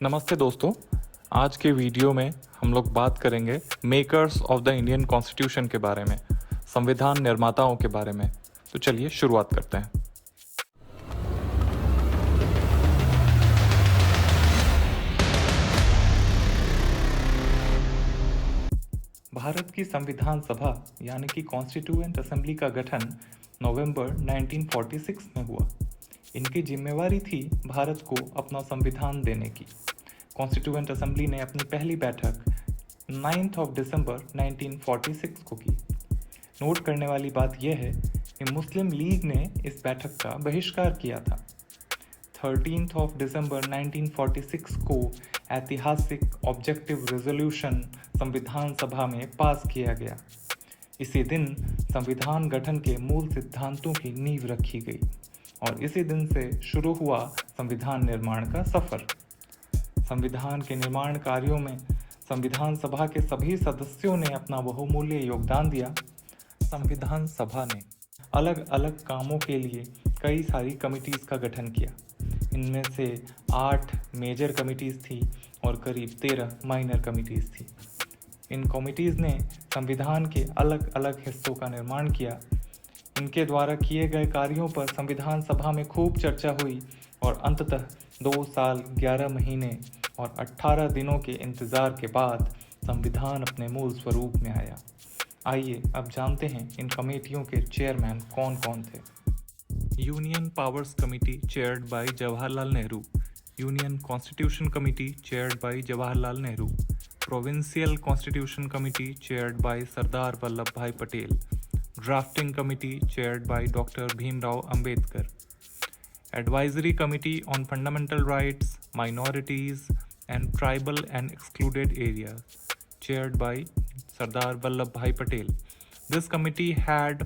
नमस्ते दोस्तों। आज के वीडियो में हम लोग बात करेंगे makers of the Indian constitution के बारे में, संविधान निर्माताओं के बारे में। तो चलिए शुरुआत करते हैं। भारत की संविधान सभा यानी कि कॉन्स्टिट्यूएंट असेंबली का गठन नवंबर 1946 में हुआ। इनकी जिम्मेवारी थी भारत को अपना संविधान देने की। कॉन्स्टिट्यूएंट असेंबली ने अपनी पहली बैठक 9 दिसंबर 1946 को की। नोट करने वाली बात यह है कि मुस्लिम लीग ने इस बैठक का बहिष्कार किया था। 13 दिसंबर 1946 को ऐतिहासिक ऑब्जेक्टिव रेजोल्यूशन संविधान सभा में पास किया गया। इसी दिन संविधान गठन के मूल सिद्धांतों की नींव रखी गई और इसी दिन से शुरू हुआ संविधान निर्माण का सफर। संविधान के निर्माण कार्यों में संविधान सभा के सभी सदस्यों ने अपना बहुमूल्य योगदान दिया। संविधान सभा ने अलग अलग कामों के लिए कई सारी कमिटीज़ का गठन किया। इनमें से 8 मेजर कमिटीज़ थी और करीब 13 माइनर कमिटीज़ थी। इन कमिटीज़ ने संविधान के अलग अलग हिस्सों का निर्माण किया। इनके द्वारा किए गए कार्यों पर संविधान सभा में खूब चर्चा हुई और अंततः 2 साल 11 महीने और 18 दिनों के इंतज़ार के बाद संविधान अपने मूल स्वरूप में आया। आइए अब जानते हैं इन कमेटियों के चेयरमैन कौन कौन थे। Union powers committee chaired by Jawaharlal Nehru, union constitution committee chaired by Jawaharlal Nehru, provincial constitution committee chaired by Sardar Vallabhbhai Patel, drafting committee chaired by Dr. Bhimrao Ambedkar, Advisory Committee on Fundamental Rights, Minorities and Tribal and Excluded Areas, chaired by Sardar Vallabhbhai Patel. This committee had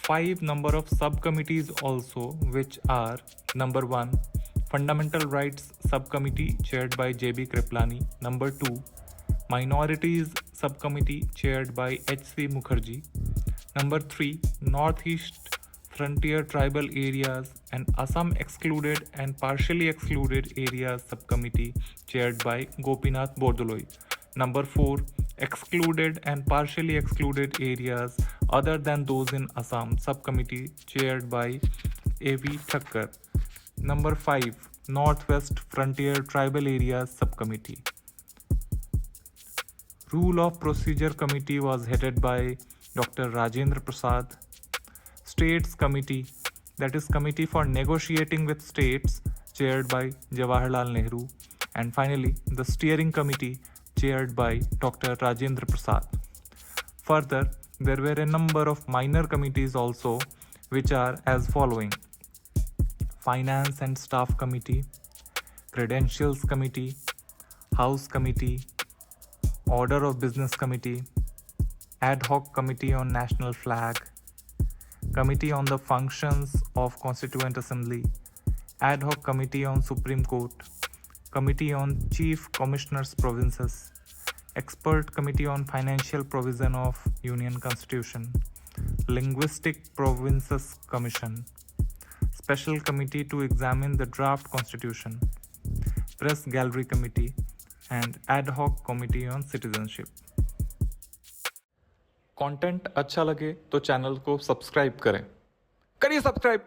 5 number of subcommittees also, which are: number 1, Fundamental Rights Subcommittee chaired by J.B. Kriplani, number 2, Minorities Subcommittee chaired by H.C. Mukherjee, number 3, Northeast Frontier Tribal Areas and Assam Excluded and Partially Excluded Areas Subcommittee chaired by Gopinath Bordoloi. Number 4, Excluded and Partially Excluded Areas other than those in Assam Subcommittee chaired by A.V. Thakkar. Number 5, Northwest Frontier Tribal Areas Subcommittee. Rule of Procedure Committee was headed by Dr. Rajendra Prasad. States Committee, that is Committee for Negotiating with States, chaired by Jawaharlal Nehru. And finally, the Steering Committee, chaired by Dr. Rajendra Prasad. Further, there were a number of minor committees also, which are as following: Finance and Staff Committee, Credentials Committee, House Committee, Order of Business Committee, Ad hoc Committee on National Flag, Committee on the Functions of Constituent Assembly, Ad hoc Committee on Supreme Court, Committee on Chief Commissioners Provinces, Expert Committee on Financial Provision of Union Constitution, Linguistic Provinces Commission, Special Committee to examine the Draft Constitution, Press Gallery Committee, and Ad hoc Committee on Citizenship. Content अच्छा लगे तो channel को subscribe करें। करिए subscribe.